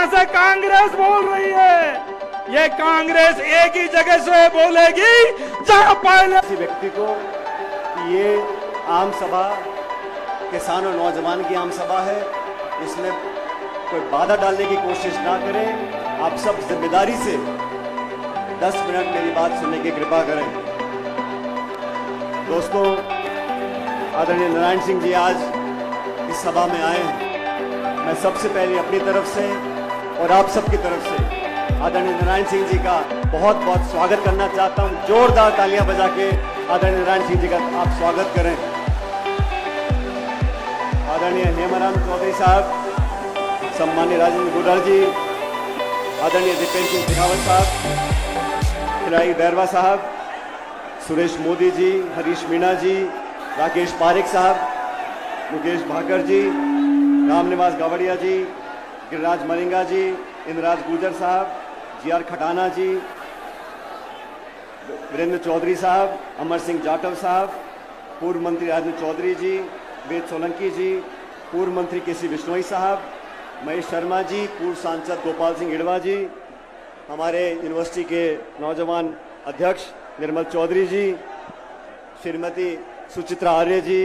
से कांग्रेस बोल रही है। ये कांग्रेस एक ही जगह से बोलेगी जहां पहले किसी व्यक्ति को कि ये आम सभा किसान और नौजवान की आम सभा है, इसमें कोई बाधा डालने की कोशिश ना करें। आप सब जिम्मेदारी से 10 मिनट मेरी बात सुनने की कृपा करें। दोस्तों, आदरणीय नारायण सिंह जी आज इस सभा में आए हैं। मैं सबसे पहले अपनी तरफ से और आप सबकी तरफ से आदरणीय नारायण सिंह जी का बहुत बहुत स्वागत करना चाहता हूं। जोरदार तालियां बजा के आदरणीय नारायण सिंह जी का आप स्वागत करें। आदरणीय हेमाराम चौधरी साहब, सम्मान्य राजेंद्र गुडर जी, आदरणीय दीपेंद्र सिंह शेखावत साहब, खिलाड़ी बैरवा साहब, सुरेश मोदी जी, हरीश मीणा जी, राकेश पारेख साहब, मुकेश भाकर जी, रामनिवास गावड़िया जी, गिरिराज मलिंगा जी, इंद्रराज गुर्जर साहब, जीआर खटाना जी, वीरेंद्र चौधरी साहब, अमर सिंह जाटव साहब, पूर्व मंत्री राजेंद्र चौधरी जी, वेद सोलंकी जी, पूर्व मंत्री केसी बिश्नोई साहब, महेश शर्मा जी, पूर्व सांसद गोपाल सिंह इडवा जी, हमारे यूनिवर्सिटी के नौजवान अध्यक्ष निर्मल चौधरी जी, श्रीमती सुचित्रा आर्य जी,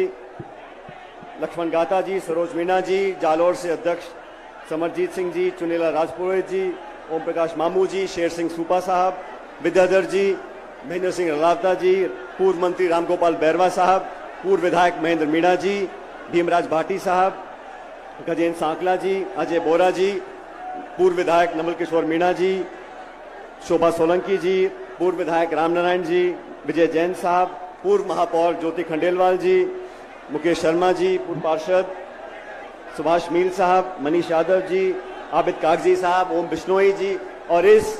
लक्ष्मण गाता जी, सरोज मीणा जी, जालोर से अध्यक्ष समरजीत सिंह जी, चुनीला राजपुरोहित जी, ओम प्रकाश मामू जी, शेर सिंह सूपा साहब, विद्याधर जी, महेंद्र सिंह रलावता जी, पूर्व मंत्री रामगोपाल बैरवा साहब, पूर्व विधायक महेंद्र मीणा जी, भीमराज भाटी साहब, गजेंद्र सांकला जी, अजय बोरा जी, पूर्व विधायक नमल किशोर मीणा जी, शोभा सोलंकी जी, पूर्व विधायक रामनारायण जी, विजय जैन साहब, पूर्व महापौर ज्योति खंडेलवाल जी, मुकेश शर्मा जी, पूर्व पार्षद सुभाष मील साहब, मनीष यादव जी, आबिद कागजी साहब, ओम बिश्नोई जी। और इस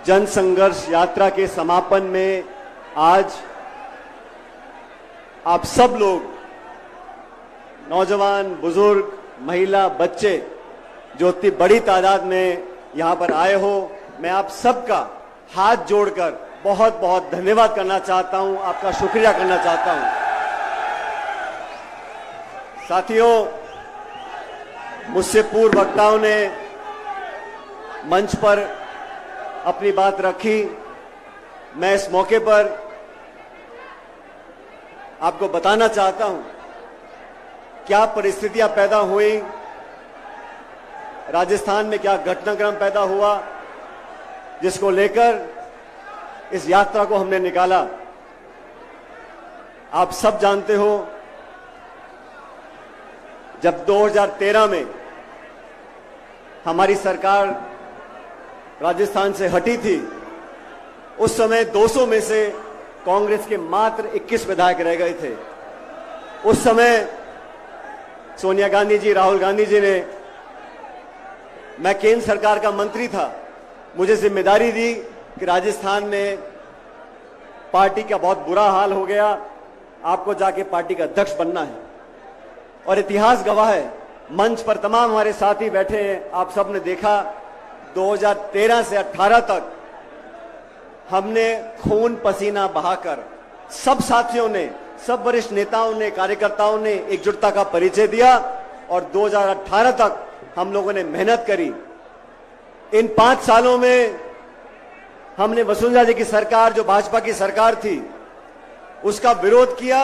जन संघर्ष यात्रा के समापन में आज आप सब लोग नौजवान, बुजुर्ग, महिला, बच्चे जो इतनी बड़ी तादाद में यहां पर आए हो, मैं आप सबका हाथ जोड़कर बहुत बहुत धन्यवाद करना चाहता हूं, आपका शुक्रिया करना चाहता हूं। साथियों, मुझसे पूर्व वक्ताओं ने मंच पर अपनी बात रखी। मैं इस मौके पर आपको बताना चाहता हूं क्या परिस्थितियां पैदा हुई, राजस्थान में क्या घटनाक्रम पैदा हुआ, जिसको लेकर इस यात्रा को हमने निकाला। आप सब जानते हो, जब 2013 में हमारी सरकार राजस्थान से हटी थी, उस समय 200 में से कांग्रेस के मात्र 21 विधायक रह गए थे। उस समय सोनिया गांधी जी, राहुल गांधी जी ने, मैं केंद्र सरकार का मंत्री था, मुझे जिम्मेदारी दी कि राजस्थान में पार्टी का बहुत बुरा हाल हो गया, आपको जाके पार्टी का अध्यक्ष बनना है। और इतिहास गवाह है, मंच पर तमाम हमारे साथी बैठे हैं, आप सब ने देखा 2013 से 18 तक हमने खून पसीना बहाकर, सब साथियों ने, सब वरिष्ठ नेताओं ने, कार्यकर्ताओं ने एकजुटता का परिचय दिया और 2018 तक हम लोगों ने मेहनत करी। इन 5 सालों में हमने वसुंधरा जी की सरकार, जो भाजपा की सरकार थी, उसका विरोध किया,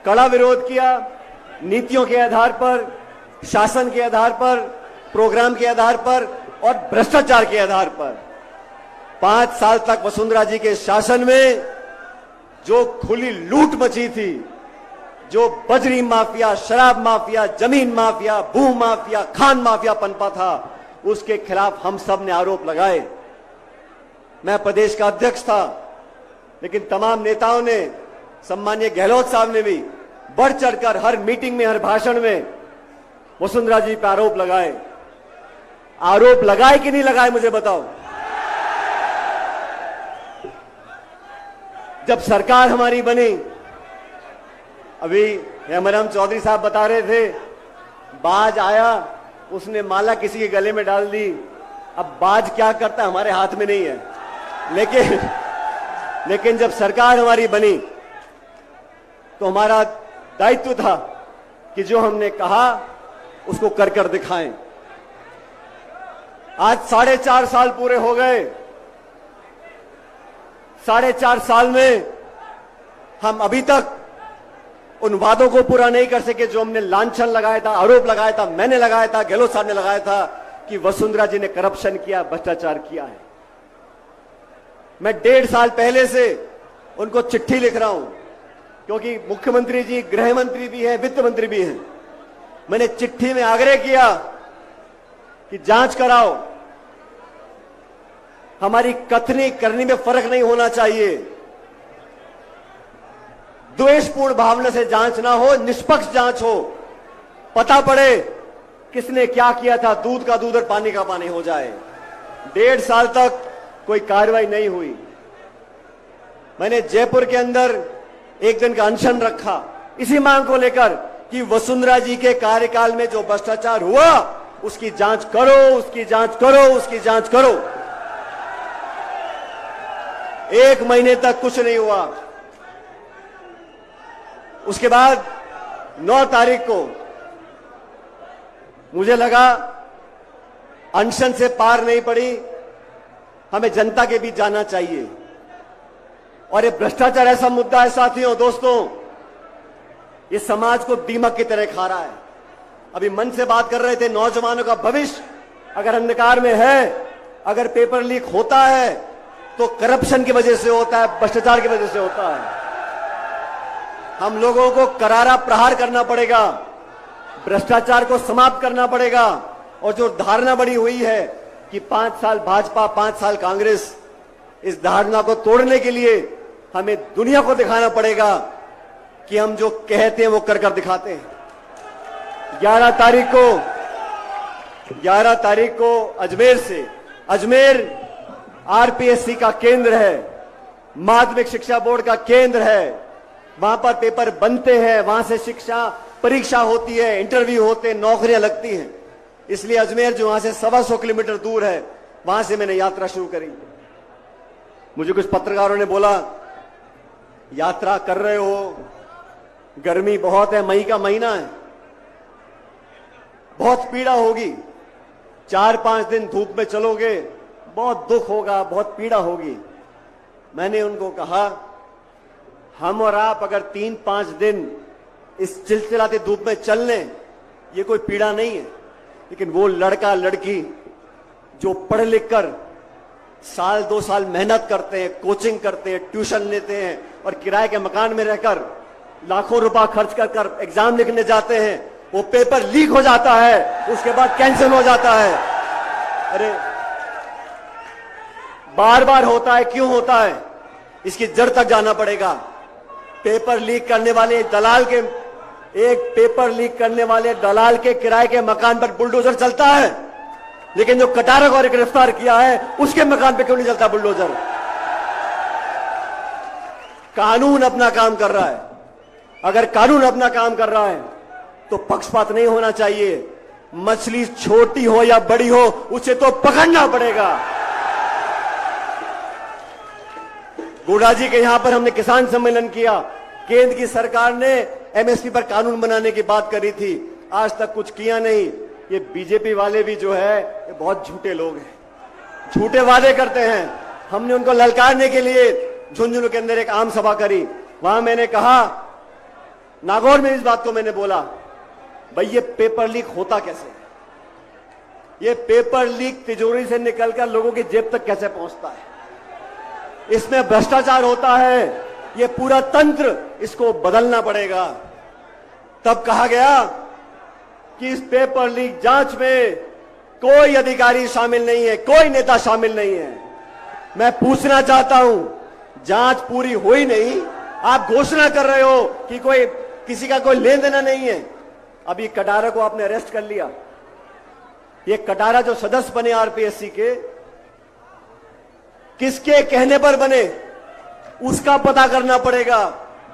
कड़ा विरोध किया, नीतियों के आधार पर, शासन के आधार पर, प्रोग्राम के आधार पर और भ्रष्टाचार के आधार पर। 5 साल तक वसुंधरा जी के शासन में जो खुली लूट मची थी, जो बजरी माफिया, शराब माफिया, जमीन माफिया, भू माफिया, खान माफिया पनपा था, उसके खिलाफ हम सब ने आरोप लगाए। मैं प्रदेश का अध्यक्ष था, लेकिन तमाम नेताओं ने, सम्मानीय गहलोत साहब ने भी बढ़ चढ़कर हर मीटिंग में, हर भाषण में वसुंधरा जी पर आरोप लगाए। आरोप लगाए कि नहीं लगाए, मुझे बताओ। जब सरकार हमारी बनी, अभी हेमाराम चौधरी साहब बता रहे थे, बाज आया, उसने माला किसी के गले में डाल दी। अब बाज क्या करता हमारे हाथ में नहीं है, लेकिन जब सरकार हमारी बनी तो हमारा दायित्व था कि जो हमने कहा उसको कर कर दिखाएं। आज 4.5 साल पूरे हो गए। 4.5 साल में हम अभी तक उन वादों को पूरा नहीं कर सके जो हमने लांछन लगाया था, आरोप लगाया था, मैंने लगाया था, गहलोत साहब ने लगाया था कि वसुंधरा जी ने करप्शन किया, भ्रष्टाचार किया है। मैं 1.5 साल पहले से उनको चिट्ठी लिख रहा हूं, क्योंकि मुख्यमंत्री जी गृह मंत्री भी हैं, वित्त मंत्री भी हैं। मैंने चिट्ठी में आग्रह किया कि जांच कराओ, हमारी कथनी करनी में फर्क नहीं होना चाहिए, द्वेषपूर्ण भावना से जांच ना हो, निष्पक्ष जांच हो, पता पड़े किसने क्या किया था, दूध का दूध और पानी का पानी हो जाए। 1.5 साल तक कोई कार्रवाई नहीं हुई। मैंने जयपुर के अंदर एक दिन का अनशन रखा इसी मांग को लेकर कि वसुंधरा जी के कार्यकाल में जो भ्रष्टाचार हुआ उसकी जांच करो, उसकी जांच करो, उसकी जांच करो। 1 महीने तक कुछ नहीं हुआ। उसके बाद 9 तारीख को मुझे लगा अनशन से पार नहीं पड़ी, हमें जनता के बीच जाना चाहिए। और ये भ्रष्टाचार ऐसा मुद्दा है साथियों, दोस्तों, ये समाज को दीमक की तरह खा रहा है। अभी मन से बात कर रहे थे, नौजवानों का भविष्य अगर अंधकार में है, अगर पेपर लीक होता है तो करप्शन की वजह से होता है, भ्रष्टाचार की वजह से होता है। हम लोगों को करारा प्रहार करना पड़ेगा, भ्रष्टाचार को समाप्त करना पड़ेगा। और जो धारणा बड़ी हुई है कि 5 साल भाजपा 5 साल कांग्रेस, इस धारणा को तोड़ने के लिए हमें दुनिया को दिखाना पड़ेगा कि हम जो कहते हैं वो कर कर दिखाते हैं। 11 तारीख को अजमेर से, अजमेर आरपीएससी का केंद्र है, माध्यमिक शिक्षा बोर्ड का केंद्र है, वहां पर पेपर बनते हैं, वहां से शिक्षा परीक्षा होती है, इंटरव्यू होते हैं, नौकरियां लगती हैं। इसलिए अजमेर जो वहां से 125 किलोमीटर दूर है, वहां से मैंने यात्रा शुरू करी। मुझे कुछ पत्रकारों ने बोला, यात्रा कर रहे हो, गर्मी बहुत है, मई का महीना है, बहुत पीड़ा होगी, 4-5 दिन धूप में चलोगे, बहुत दुख होगा, बहुत पीड़ा होगी। मैंने उनको कहा, हम और आप अगर 3-5 दिन इस चिलचिलाती धूप में चल लें, ये कोई पीड़ा नहीं है। लेकिन वो लड़का लड़की जो पढ़ लिख कर 1-2 साल मेहनत करते हैं, कोचिंग करते हैं, ट्यूशन लेते हैं और किराए के मकान में रहकर लाखों रुपया खर्च कर एग्जाम लिखने जाते हैं, वो पेपर लीक हो जाता है, उसके बाद कैंसिल हो जाता है। अरे बार बार होता है, क्यों होता है? इसकी जड़ तक जाना पड़ेगा। पेपर लीक करने वाले दलाल के, एक पेपर लीक करने वाले दलाल के किराए के मकान पर बुलडोजर चलता है, लेकिन जो कटारा को गिरफ्तार किया है उसके मकान पे क्यों नहीं चलता बुलडोजर? कानून अपना काम कर रहा है। अगर कानून अपना काम कर रहा है तो पक्षपात नहीं होना चाहिए। मछली छोटी हो या बड़ी हो, उसे तो पकड़ना पड़ेगा। गोड़ा जी के यहां पर हमने किसान सम्मेलन किया, केंद्र की सरकार ने एमएसपी पर कानून बनाने की बात करी थी, आज तक कुछ किया नहीं। ये बीजेपी वाले भी जो है ये बहुत झूठे लोग हैं, झूठे वादे करते हैं। हमने उनको ललकारने के लिए झुंझुनू के अंदर एक आम सभा करी, वहां मैंने कहा, नागौर में इस बात को मैंने बोला, भाई ये पेपर लीक होता कैसे? ये पेपर लीक तिजोरी से निकलकर लोगों की जेब तक कैसे पहुंचता है? इसमें भ्रष्टाचार होता है, ये पूरा तंत्र, इसको बदलना पड़ेगा। तब कहा गया कि इस पेपर लीक जांच में कोई अधिकारी शामिल नहीं है, कोई नेता शामिल नहीं है। मैं पूछना चाहता हूं, जांच पूरी हुई नहीं, आप घोषणा कर रहे हो कि कोई किसी का कोई लेन देना नहीं है। अभी कटारा को आपने अरेस्ट कर लिया, ये कटारा जो सदस्य बने आरपीएससी के, किसके कहने पर बने उसका पता करना पड़ेगा।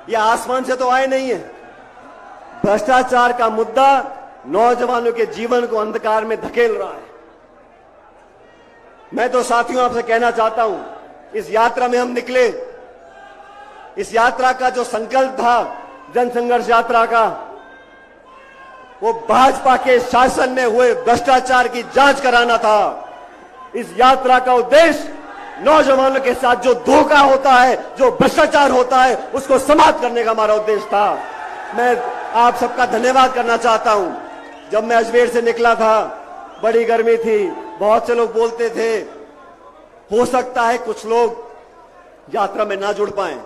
ये आसमान से तो आए नहीं है। भ्रष्टाचार का मुद्दा नौजवानों के जीवन को अंधकार में धकेल रहा है। मैं तो साथियों आपसे कहना चाहता हूं, इस यात्रा में हम निकले, इस यात्रा का जो संकल्प था जनसंघर्ष यात्रा का, वो भाजपा के शासन में हुए भ्रष्टाचार की जांच कराना था। इस यात्रा का उद्देश्य नौजवानों के साथ जो धोखा होता है, जो भ्रष्टाचार होता है, उसको समाप्त करने का हमारा उद्देश्य था। मैं आप सबका धन्यवाद करना चाहता हूं। जब मैं अजमेर से निकला था, बड़ी गर्मी थी, बहुत से लोग बोलते थे हो सकता है कुछ लोग यात्रा में ना जुड़ पाएं,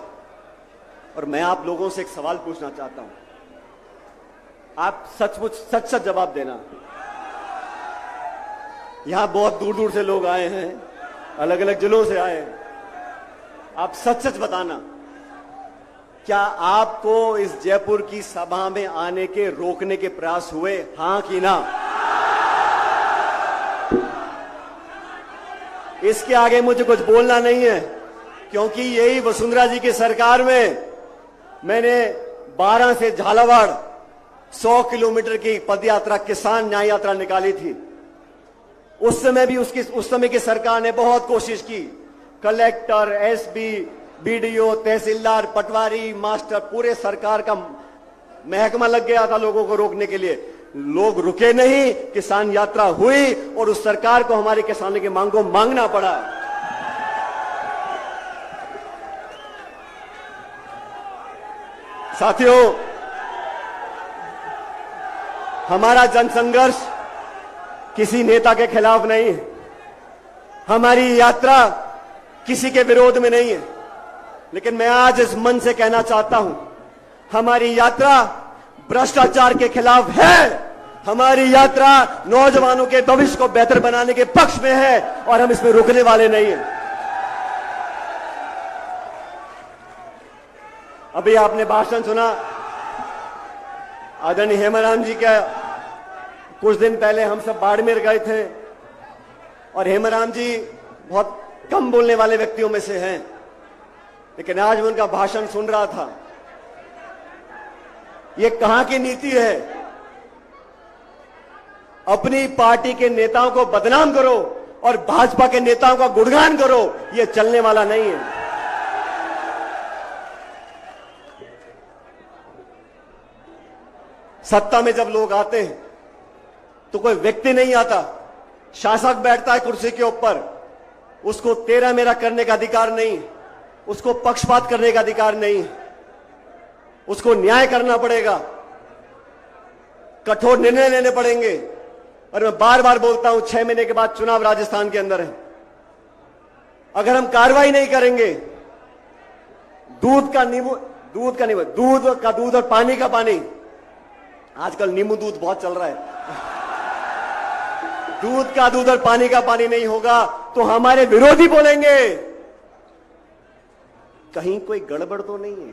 और मैं आप लोगों से एक सवाल पूछना चाहता हूं। आप सचमुच सच सच जवाब देना। यहां बहुत दूर दूर से लोग आए हैं, अलग अलग जिलों से आए हैं। आप सच सच बताना, क्या आपको इस जयपुर की सभा में आने के रोकने के प्रयास हुए, हां कि ना? इसके आगे मुझे कुछ बोलना नहीं है, क्योंकि यही वसुंधरा जी की सरकार में मैंने 12 से झालावाड़ 100 किलोमीटर की पदयात्रा, किसान न्याय यात्रा निकाली थी। उस समय भी उस समय की सरकार ने बहुत कोशिश की। कलेक्टर, एसपी, बीडीओ, तहसीलदार, पटवारी, मास्टर, पूरे सरकार का महकमा लग गया था लोगों को रोकने के लिए। लोग रुके नहीं, किसान यात्रा हुई और उस सरकार को हमारे किसानों की मांग को मांगना पड़ा। साथियों, हमारा जनसंघर्ष किसी नेता के खिलाफ नहीं है, हमारी यात्रा किसी के विरोध में नहीं है। लेकिन मैं आज इस मन से कहना चाहता हूं, हमारी यात्रा भ्रष्टाचार के खिलाफ है। हमारी यात्रा नौजवानों के भविष्य को बेहतर बनाने के पक्ष में है, और हम इसमें रुकने वाले नहीं हैं। अभी आपने भाषण सुना आदरणीय हेमाराम जी का। कुछ दिन पहले हम सब बाड़मेर गए थे, और हेमाराम जी बहुत कम बोलने वाले व्यक्तियों में से हैं, लेकिन आज मैं उनका भाषण सुन रहा था। ये कहां की नीति है? अपनी पार्टी के नेताओं को बदनाम करो और भाजपा के नेताओं का गुणगान करो, ये चलने वाला नहीं है। सत्ता में जब लोग आते हैं तो कोई व्यक्ति नहीं आता, शासक बैठता है कुर्सी के ऊपर। उसको तेरा मेरा करने का अधिकार नहीं, उसको पक्षपात करने का अधिकार नहीं, उसको न्याय करना पड़ेगा, कठोर निर्णय लेने पड़ेंगे। और मैं बार बार बोलता हूं, 6 महीने के बाद चुनाव राजस्थान के अंदर है। अगर हम कार्रवाई नहीं करेंगे, दूध का दूध और पानी का पानी, आजकल नींबू दूध बहुत चल रहा है, दूध का दूध और पानी का पानी नहीं होगा तो हमारे विरोधी बोलेंगे कहीं कोई गड़बड़ तो नहीं है।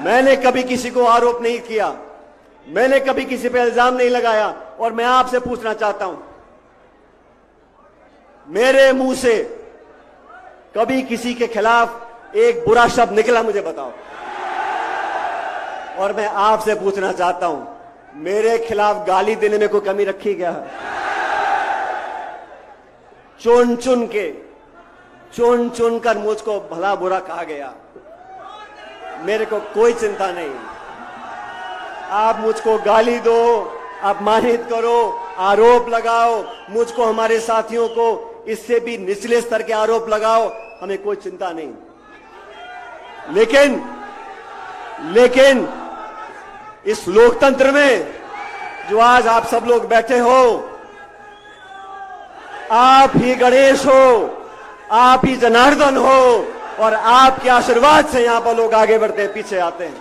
मैंने कभी किसी को आरोप नहीं किया, मैंने कभी किसी पे इल्जाम नहीं लगाया, और मैं आपसे पूछना चाहता हूं, मेरे मुंह से कभी किसी के खिलाफ एक बुरा शब्द निकला? मुझे बताओ। और मैं आपसे पूछना चाहता हूं, मेरे खिलाफ गाली देने में कोई कमी रखी क्या है? चुन चुन कर मुझको भला बुरा कहा गया, मेरे को कोई चिंता नहीं। आप मुझको गाली दो, अपमानित करो, आरोप लगाओ, मुझको, हमारे साथियों को इससे भी निचले स्तर के आरोप लगाओ, हमें कोई चिंता नहीं। लेकिन इस लोकतंत्र में जो आज आप सब लोग बैठे हो, आप ही गणेश हो, आप ही जनार्दन हो, और आपके आशीर्वाद से यहां पर लोग आगे बढ़ते हैं, पीछे आते हैं।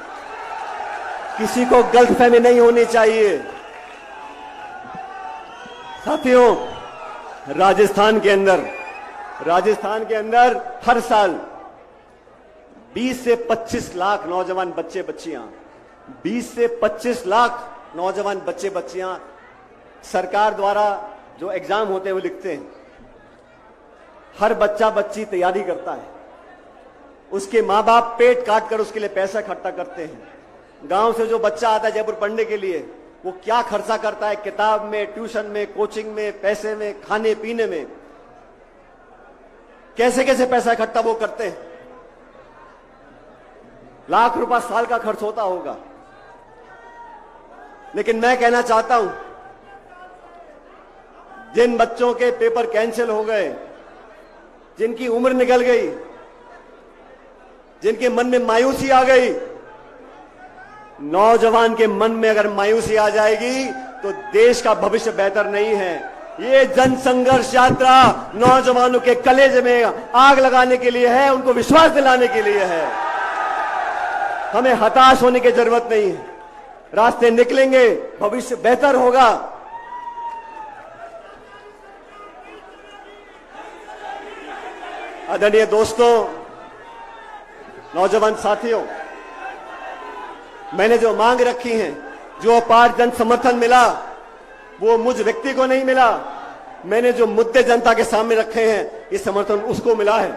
किसी को गलतफहमी नहीं होनी चाहिए। साथियों, राजस्थान के अंदर हर साल 20 से 25 लाख नौजवान बच्चे बच्चियां 20 से 25 लाख नौजवान बच्चे बच्चियां सरकार द्वारा जो एग्जाम होते हैं वो लिखते हैं। हर बच्चा बच्ची तैयारी करता है, उसके माँ बाप पेट काट कर उसके लिए पैसा इकट्ठा करते हैं। गांव से जो बच्चा आता है जयपुर पढ़ने के लिए, वो क्या खर्चा करता है, किताब में, ट्यूशन में, कोचिंग में, पैसे में, खाने पीने में, कैसे कैसे पैसा इकट्ठा वो करते हैं। लाख रुपया साल का खर्च होता होगा। लेकिन मैं कहना चाहता हूं, जिन बच्चों के पेपर कैंसिल हो गए, जिनकी उम्र निकल गई, जिनके मन में मायूसी आ गई, नौजवान के मन में अगर मायूसी आ जाएगी तो देश का भविष्य बेहतर नहीं है। ये जन संघर्ष यात्रा नौजवानों के कलेजे में आग लगाने के लिए है, उनको विश्वास दिलाने के लिए है। हमें हताश होने की जरूरत नहीं है, रास्ते निकलेंगे, भविष्य बेहतर होगा। आदरणीय दोस्तों, नौजवान साथियों, मैंने जो मांग रखी हैं, जो अपार जन समर्थन मिला, वो मुझ व्यक्ति को नहीं मिला। मैंने जो मुद्दे जनता के सामने रखे हैं, ये समर्थन उसको मिला है।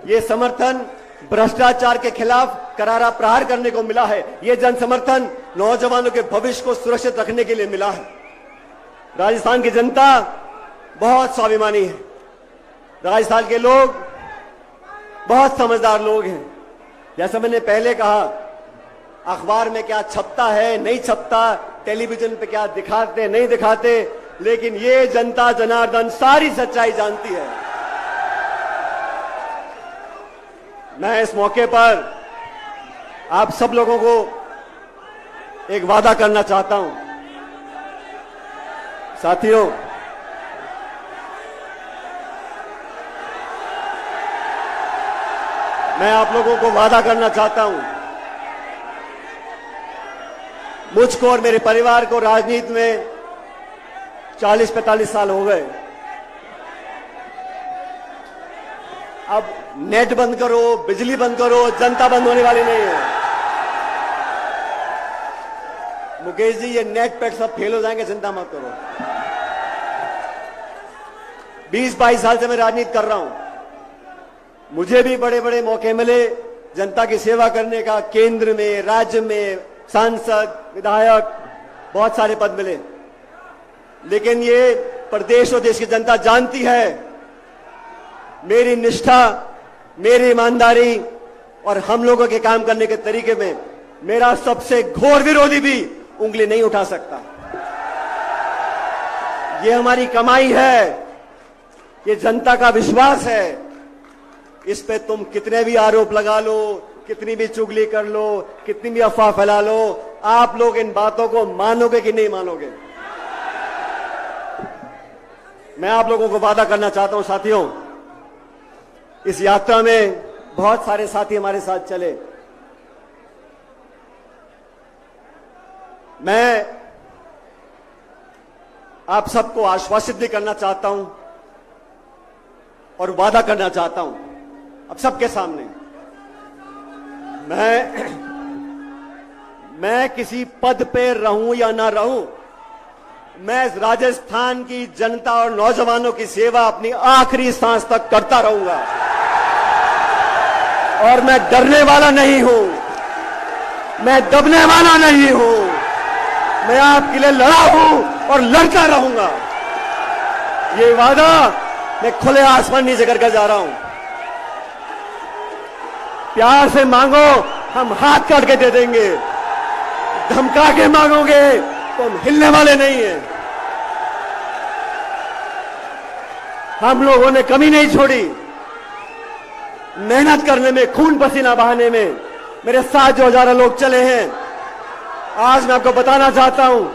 ये समर्थन भ्रष्टाचार के खिलाफ करारा प्रहार करने को मिला है। ये जन समर्थन नौजवानों के भविष्य को सुरक्षित रखने के लिए मिला है। राजस्थान की जनता बहुत स्वाभिमानी है। राजस्थान के लोग बहुत समझदार लोग हैं। जैसा मैंने पहले कहा, अखबार में क्या छपता है, नहीं छपता, टेलीविजन पे क्या दिखाते, नहीं दिखाते, लेकिन ये जनता जनार्दन सारी सच्चाई जानती है। मैं इस मौके पर आप सब लोगों को एक वादा करना चाहता हूं। साथियों, मैं आप लोगों को वादा करना चाहता हूं, मुझको और मेरे परिवार को राजनीति में 40-45 साल हो गए। अब नेट बंद करो, बिजली बंद करो, जनता बंद होने वाली नहीं है। मुकेश जी, ये नेट पैक सब फेल हो जाएंगे, चिंता मत करो। 20-22 साल से मैं राजनीति कर रहा हूं। मुझे भी बड़े बड़े मौके मिले जनता की सेवा करने का, केंद्र में, राज्य में, सांसद, विधायक, बहुत सारे पद मिले। लेकिन ये प्रदेश और देश की जनता जानती है, मेरी निष्ठा, मेरी ईमानदारी और हम लोगों के काम करने के तरीके में मेरा सबसे घोर विरोधी भी उंगली नहीं उठा सकता। ये हमारी कमाई है, ये जनता का विश्वास है। इस पे तुम कितने भी आरोप लगा लो, कितनी भी चुगली कर लो, कितनी भी अफवाह फैला लो, आप लोग इन बातों को मानोगे कि नहीं मानोगे? मैं आप लोगों को वादा करना चाहता हूं साथियों, इस यात्रा में बहुत सारे साथी हमारे साथ चले। मैं आप सबको आश्वासित भी करना चाहता हूं और वादा करना चाहता हूं अब सबके सामने, मैं किसी पद पे रहूं या ना रहूं, मैं राजस्थान की जनता और नौजवानों की सेवा अपनी आखिरी सांस तक करता रहूंगा। और मैं डरने वाला नहीं हूं, मैं दबने वाला नहीं हूं, मैं आपके लिए लड़ा हूं और लड़ता रहूंगा। ये वादा मैं खुले आसमान नीचे करके जा रहा हूं। प्यार से मांगो, हम हाथ काट के दे देंगे। धमका के मांगोगे तो हम हिलने वाले नहीं हैं। हम लोगों ने कमी नहीं छोड़ी मेहनत करने में, खून पसीना बहाने में। मेरे साथ जो हजारों लोग चले हैं, आज मैं आपको बताना चाहता हूं,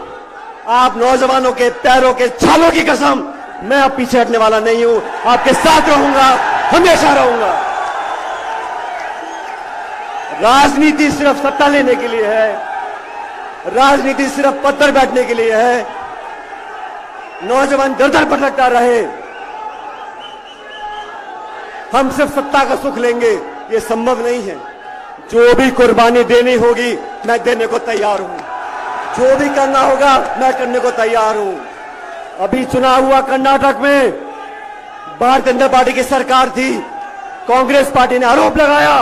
आप नौजवानों के पैरों के छालों की कसम, मैं अब पीछे हटने वाला नहीं हूं। आपके साथ रहूंगा, हमेशा रहूंगा। राजनीति सिर्फ सत्ता लेने के लिए है, राजनीति सिर्फ पद पर बैठने के लिए है। नौजवान दर दर भटकता रहे, हम सिर्फ सत्ता का सुख लेंगे, ये संभव नहीं है। जो भी कुर्बानी देनी होगी मैं देने को तैयार हूं, जो भी करना होगा मैं करने को तैयार हूं। अभी चुनाव हुआ कर्नाटक में, भारतीय जनता पार्टी की सरकार थी, कांग्रेस पार्टी ने आरोप लगाया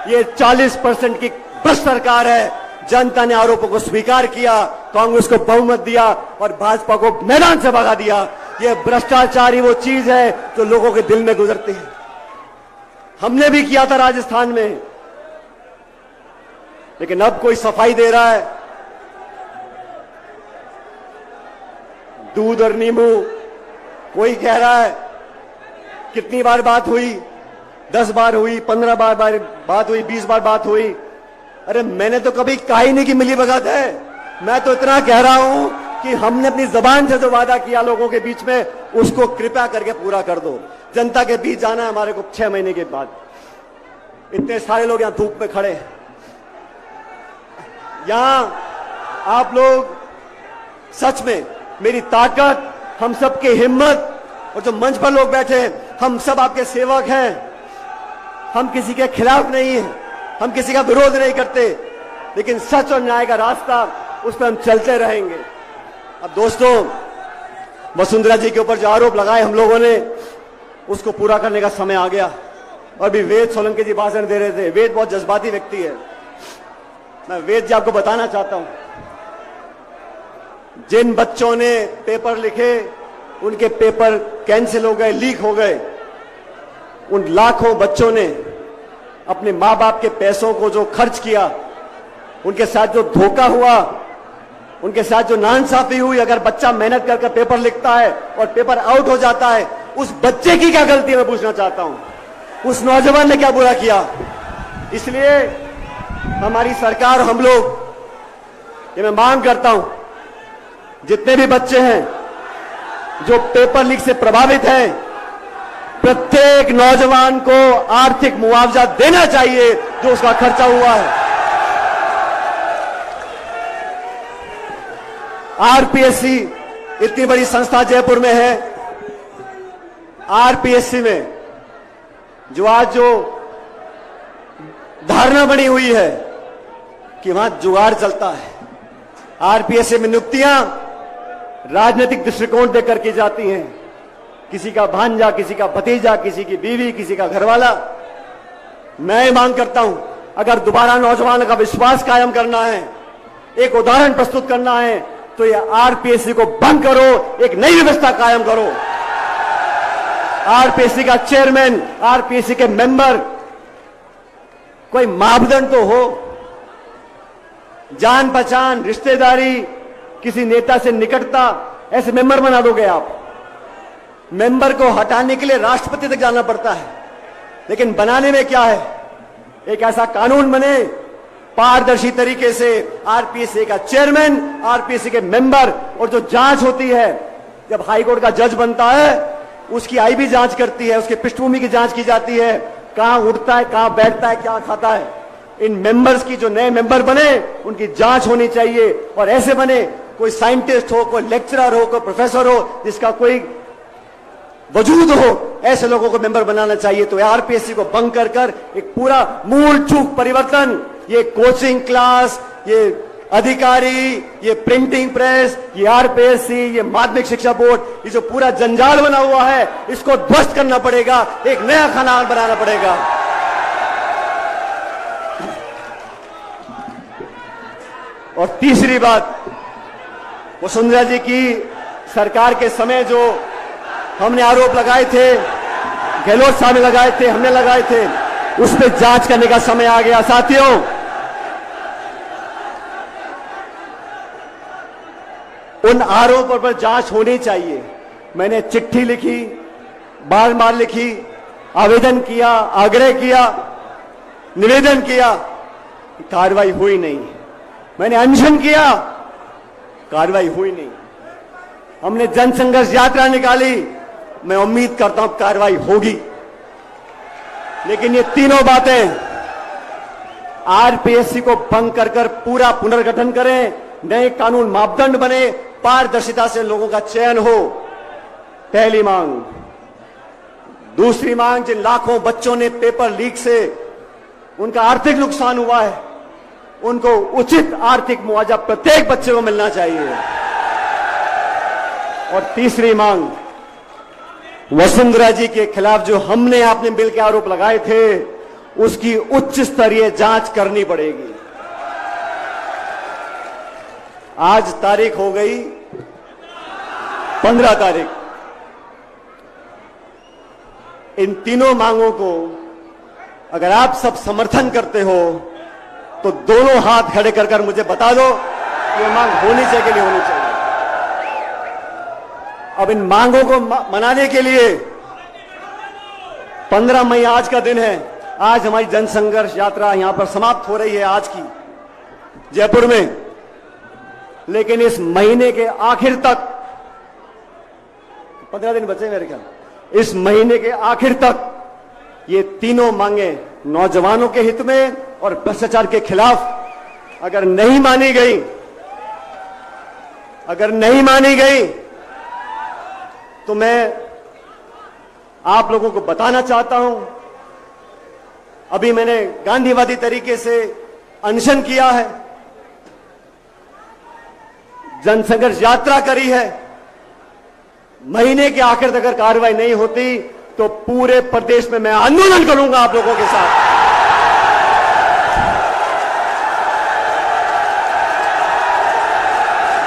ये 40% की भ्रष्ट सरकार है। जनता ने आरोपों को स्वीकार किया, कांग्रेस को बहुमत दिया और भाजपा को मैदान से भगा दिया। ये भ्रष्टाचार ही वो चीज है जो लोगों के दिल में गुजरती है। हमने भी किया था राजस्थान में, लेकिन अब कोई सफाई दे रहा है। दूध और नींबू कोई कह रहा है कितनी बार बात हुई, 10 बार हुई, 15 बार बात हुई, 20 बार बात हुई। अरे मैंने तो कभी कहा ही नहीं कि मिली भगत है। मैं तो इतना कह रहा हूं कि हमने अपनी जबान से जो वादा किया लोगों के बीच में, उसको कृपया करके पूरा कर दो। जनता के बीच जाना है हमारे को 6 महीने के बाद। इतने सारे लोग यहां धूप में खड़े, यहां आप लोग सच में मेरी ताकत, हम सबकी हिम्मत, और जो मंच पर लोग बैठे हैं हम सब आपके सेवक हैं। हम किसी के खिलाफ नहीं हैं, हम किसी का विरोध नहीं करते, लेकिन सच और न्याय का रास्ता उस पर हम चलते रहेंगे। अब दोस्तों, वसुंधरा जी के ऊपर जो आरोप लगाए हम लोगों ने, उसको पूरा करने का समय आ गया। और भी वेद सोलंकी जी भाषण दे रहे थे। वेद बहुत जज्बाती व्यक्ति है। मैं वेद जी आपको बताना चाहता हूं, जिन बच्चों ने पेपर लिखे उनके पेपर कैंसिल हो गए, लीक हो गए। उन लाखों बच्चों ने अपने मां बाप के पैसों को जो खर्च किया, उनके साथ जो धोखा हुआ, उनके साथ जो नाइंसाफी हुई, अगर बच्चा मेहनत करके पेपर लिखता है और पेपर आउट हो जाता है, उस बच्चे की क्या गलती है मैं पूछना चाहता हूं। उस नौजवान ने क्या बुरा किया। इसलिए हमारी सरकार, हम लोग, ये मैं मांग करता हूं, जितने भी बच्चे हैं जो पेपर लीक से प्रभावित हैं, प्रत्येक नौजवान को आर्थिक मुआवजा देना चाहिए जो उसका खर्चा हुआ है। आरपीएससी इतनी बड़ी संस्था जयपुर में है। आरपीएससी में जो आज जो धारणा बनी हुई है कि वहां जुगाड़ चलता है। आरपीएससी में नियुक्तियां राजनीतिक दृष्टिकोण देकर की जाती हैं। किसी का भांजा, किसी का भतीजा, किसी की बीवी, किसी का घरवाला। मैं मांग करता हूं, अगर दोबारा नौजवानों का विश्वास कायम करना है, एक उदाहरण प्रस्तुत करना है, तो यह आरपीएससी को भंग करो, एक नई व्यवस्था कायम करो। आरपीएससी का चेयरमैन, आरपीएससी के मेंबर, कोई मापदंड तो हो। जान पहचान, रिश्तेदारी, किसी नेता से निकटता, ऐसे मेंबर बना दोगे आप। मेंबर को हटाने के लिए राष्ट्रपति तक जाना पड़ता है, लेकिन बनाने में क्या है, एक ऐसा कानून बने पारदर्शी तरीके से। आरपीएससी का चेयरमैन, आरपीएससी के मेंबर, और जो जांच होती है, जब हाईकोर्ट का जज बनता है उसकी आईबी जांच करती है, उसकी पृष्ठभूमि की जांच की जाती है, कहां उठता है, कहां बैठता है, क्या खाता है। इन मेंबर्स की, जो नए मेंबर बने, उनकी जांच होनी चाहिए। और ऐसे बने, कोई साइंटिस्ट हो, कोई लेक्चरर हो, कोई प्रोफेसर हो, जिसका कोई वजूद हो, ऐसे लोगों को मेंबर बनाना चाहिए। तो आरपीएससी को भंग कर कर एक पूरा मूल चूक परिवर्तन, ये कोचिंग क्लास, ये अधिकारी, ये प्रिंटिंग प्रेस, ये आरपीएससी, ये माध्यमिक शिक्षा बोर्ड, ये जो पूरा जंजाल बना हुआ है, इसको ध्वस्त करना पड़ेगा, एक नया खानान बनाना पड़ेगा। और तीसरी बात, वसुंधरा जी की सरकार के समय जो हमने आरोप लगाए थे, गहलोत साहब ने लगाए थे, हमने लगाए थे, उस पर जांच करने का समय आ गया। साथियों, उन आरोपों पर जांच होनी चाहिए। मैंने चिट्ठी लिखी, बार बार लिखी, आवेदन किया, आग्रह किया, निवेदन किया, कार्रवाई हुई नहीं। मैंने अनशन किया, कार्रवाई हुई नहीं। हमने जनसंघर्ष यात्रा निकाली, मैं उम्मीद करता हूं कार्रवाई होगी। लेकिन ये तीनों बातें आरपीएससी को भंग कर कर पूरा पुनर्गठन करें, नए कानून मापदंड बने, पारदर्शिता से लोगों का चयन हो। पहली मांग। दूसरी मांग, जिन लाखों बच्चों ने पेपर लीक से उनका आर्थिक नुकसान हुआ है, उनको उचित आर्थिक मुआवजा प्रत्येक बच्चे को मिलना चाहिए। और तीसरी मांग, वसुंधरा जी के खिलाफ जो हमने आपने मिल के आरोप लगाए थे, उसकी उच्च स्तरीय जांच करनी पड़ेगी। आज तारीख हो गई 15 तारीख। इन तीनों मांगों को अगर आप सब समर्थन करते हो तो दोनों हाथ खड़े कर कर मुझे बता दो, ये मांग होनी चाहिए कि नहीं होनी चाहिए। अब इन मांगों को मनाने के लिए 15 मई आज का दिन है। आज हमारी जनसंघर्ष यात्रा यहां पर समाप्त हो रही है आज की जयपुर में। लेकिन इस महीने के आखिर तक 15 दिन बचे मेरे ख्याल, इस महीने के आखिर तक ये तीनों मांगे नौजवानों के हित में और भ्रष्टाचार के खिलाफ अगर नहीं मानी गई, तो मैं आप लोगों को बताना चाहता हूं, अभी मैंने गांधीवादी तरीके से अनशन किया है, जनसंघर्ष यात्रा करी है। महीने के आखिर तक अगर कार्रवाई नहीं होती तो पूरे प्रदेश में मैं आंदोलन करूंगा आप लोगों के साथ।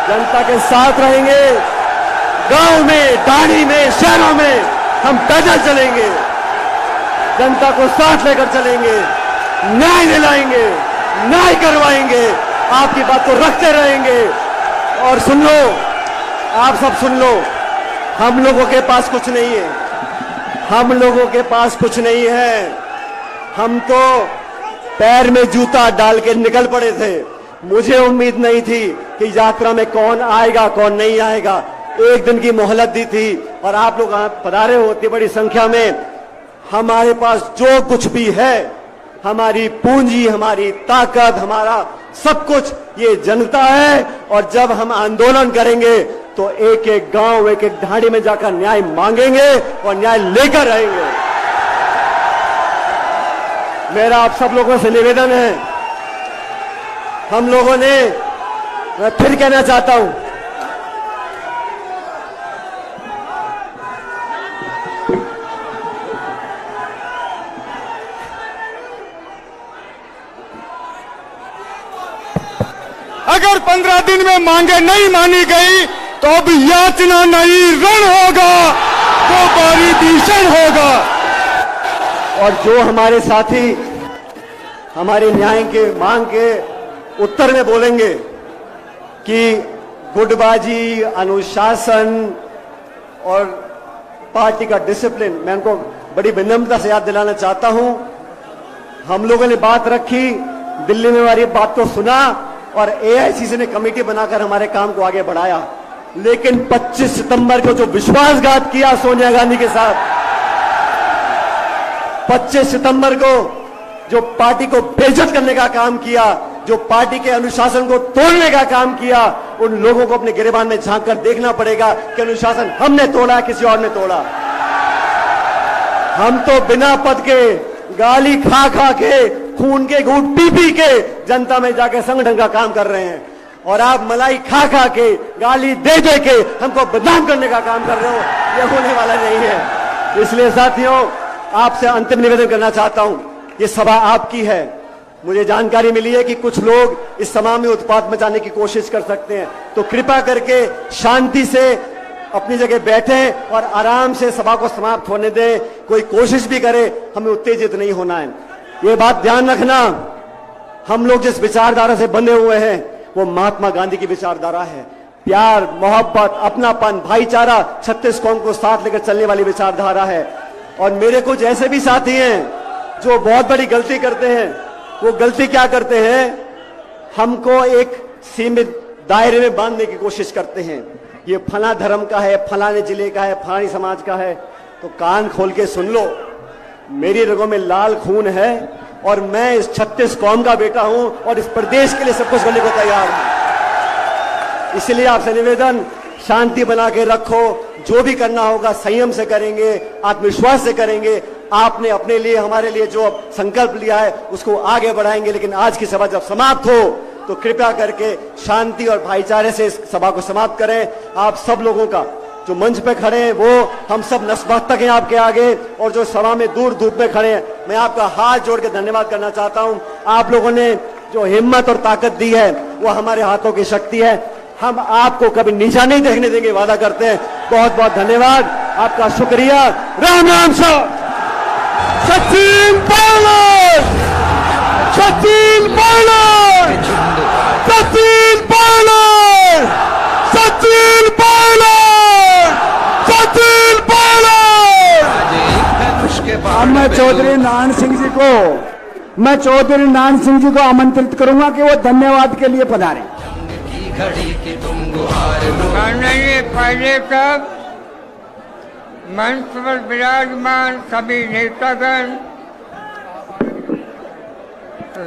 जनता के साथ रहेंगे, गांव में, ढाणी में, शहरों में हम पैदल चलेंगे, जनता को साथ लेकर चलेंगे, न्याय दिलाएंगे, न्याय करवाएंगे, आपकी बात को रखते रहेंगे। और सुन लो, आप सब सुन लो, हम लोगों के पास कुछ नहीं है, हम लोगों के पास कुछ नहीं है। हम तो पैर में जूता डाल के निकल पड़े थे। मुझे उम्मीद नहीं थी कि यात्रा में कौन आएगा कौन नहीं आएगा। एक दिन की मोहलत दी थी और आप लोग पधारे होती बड़ी संख्या में। हमारे पास जो कुछ भी है, हमारी पूंजी, हमारी ताकत, हमारा सब कुछ ये जनता है। और जब हम आंदोलन करेंगे तो एक एक गांव, एक एक ढाणी में जाकर न्याय मांगेंगे और न्याय लेकर आएंगे। मेरा आप सब लोगों से निवेदन है, हम लोगों ने, मैं फिर कहना चाहता हूं, अगर 15 दिन में मांगे नहीं मानी गई तो अब याचना नहीं रण होगा, तो बारी भीषण होगा। और जो हमारे साथी हमारे न्याय के मांग के उत्तर में बोलेंगे कि गुटबाजी, अनुशासन और पार्टी का डिसिप्लिन, मैं उनको बड़ी विनम्रता से याद दिलाना चाहता हूं। हम लोगों ने बात रखी, दिल्ली में हमारी बात को सुना और एआईसीसी ने कमेटी बनाकर हमारे काम को आगे बढ़ाया। लेकिन 25 सितंबर को जो विश्वासघात किया सोनिया गांधी के साथ, 25 सितंबर को जो पार्टी को बेइज्जत करने का काम किया, जो पार्टी के अनुशासन को तोड़ने का काम किया, उन लोगों को अपने गिरेबान में झांक कर देखना पड़ेगा कि अनुशासन हमने तोड़ा, किसी और ने तोड़ा। हम तो बिना पद के, गाली खा खा के, खून के घूंट पी पी के जनता में जाकर संगठन का काम कर रहे हैं, और आप मलाई खा खा के, गाली दे दे के हमको बदनाम करने का काम कर रहे हो। यह होने वाला नहीं है। इसलिए साथियों, आपसे अंतिम निवेदन करना चाहता हूं, ये सभा आपकी है। मुझे जानकारी मिली है कि कुछ लोग इस सभा में उत्पात मचाने की कोशिश कर सकते हैं, तो कृपया करके शांति से अपनी जगह बैठें और आराम से सभा को समाप्त होने दें। कोई कोशिश भी करे, हमें उत्तेजित नहीं होना है। ये बात ध्यान रखना, हम लोग जिस विचारधारा से बंधे हुए हैं वो महात्मा गांधी की विचारधारा है। प्यार, मोहब्बत, अपनापन, भाईचारा, 36 कौम को साथ लेकर चलने वाली विचारधारा है। और मेरे कुछ ऐसे भी साथी हैं जो बहुत बड़ी गलती करते हैं। वो गलती क्या करते हैं, हमको एक सीमित दायरे में बांधने की कोशिश करते हैं। ये फला धर्म का है, फलाने जिले का है, फलानी समाज का है। तो कान खोल के सुन लो, मेरी रगों में लाल खून है और मैं इस 36 कौम का बेटा हूं और इस प्रदेश के लिए सब कुछ करने को तैयार हूं। इसलिए आपसे निवेदन, शांति बना के रखो, जो भी करना होगा संयम से करेंगे, आत्मविश्वास से करेंगे। आपने अपने लिए, हमारे लिए जो संकल्प लिया है उसको आगे बढ़ाएंगे। लेकिन आज की सभा जब समाप्त हो तो कृपया करके शांति और भाईचारे से इस सभा को समाप्त करें। आप सब लोगों का जो मंच पे खड़े हैं, वो हम सब नतमस्तक हैं आपके आगे, और जो सभा में दूर धूप में खड़े हैं, मैं आपका हाथ जोड़ के धन्यवाद करना चाहता हूं। आप लोगों ने जो हिम्मत और ताकत दी है वो हमारे हाथों की शक्ति है। हम आपको कभी नीचा नहीं देखने देंगे, वादा करते हैं। बहुत बहुत धन्यवाद, आपका शुक्रिया। राम राम सचिन पायलट, सचिन पायलट, सचिन पायलट, सचिन पायलट। चौधरी नारायण सिंह जी को आमंत्रित करूंगा कि वो धन्यवाद के लिए पधारें। माननीय पहले तक मंच पर विराजमान सभी नेतागण,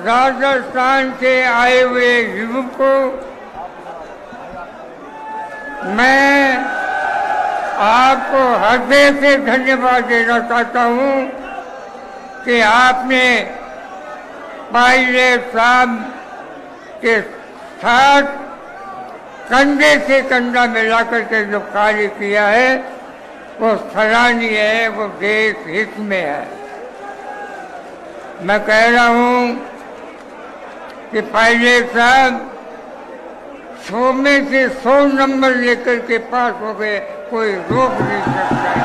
राजस्थान से आए हुए युवकों, मैं आपको हृदय से धन्यवाद देना चाहता हूं कि आपने पायलट साहब के साथ कंधे से कंधा मिलाकर के जो कार्य किया है वो सराहनीय है, वो देश हित में है। मैं कह रहा हूं कि पायलट साहब 100 में से 100 नंबर लेकर के पास हो गए, कोई रोक नहीं सकता है।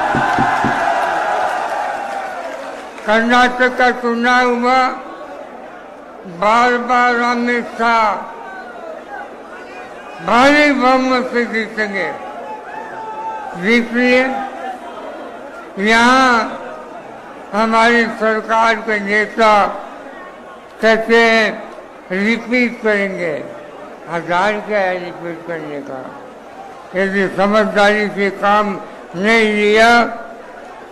कर्नाटक का चुनाव हुआ, बार बार अमित शाह भारी बहुमत से जीतेंगे, इसलिए यहाँ हमारी सरकार के नेता कहते हैं रिपीट करेंगे। हजार क्या है रिपीट करने का? यदि समझदारी से काम नहीं लिया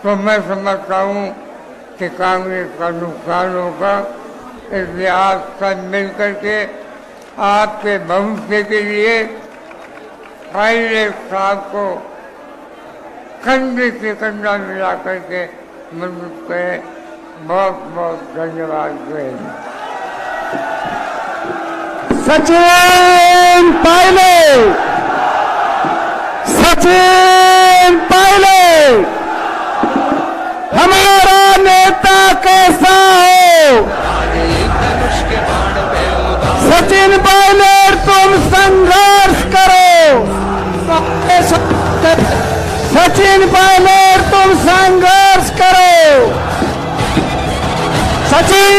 तो मैं समझता हूँ कि कांग्रेस का नुकसान होगा। इसलिए आप सब मिलकर के आपके भविष्य के लिए पायलट साहब को कंधे से कंधा मिला करके मदद करें। बहुत बहुत धन्यवाद। सचिन पायलट हमारा नेता कैसा हो? सचिन पायलट तुम संघर्ष करो। सचिन पायलट तुम संघर्ष करो। सचिन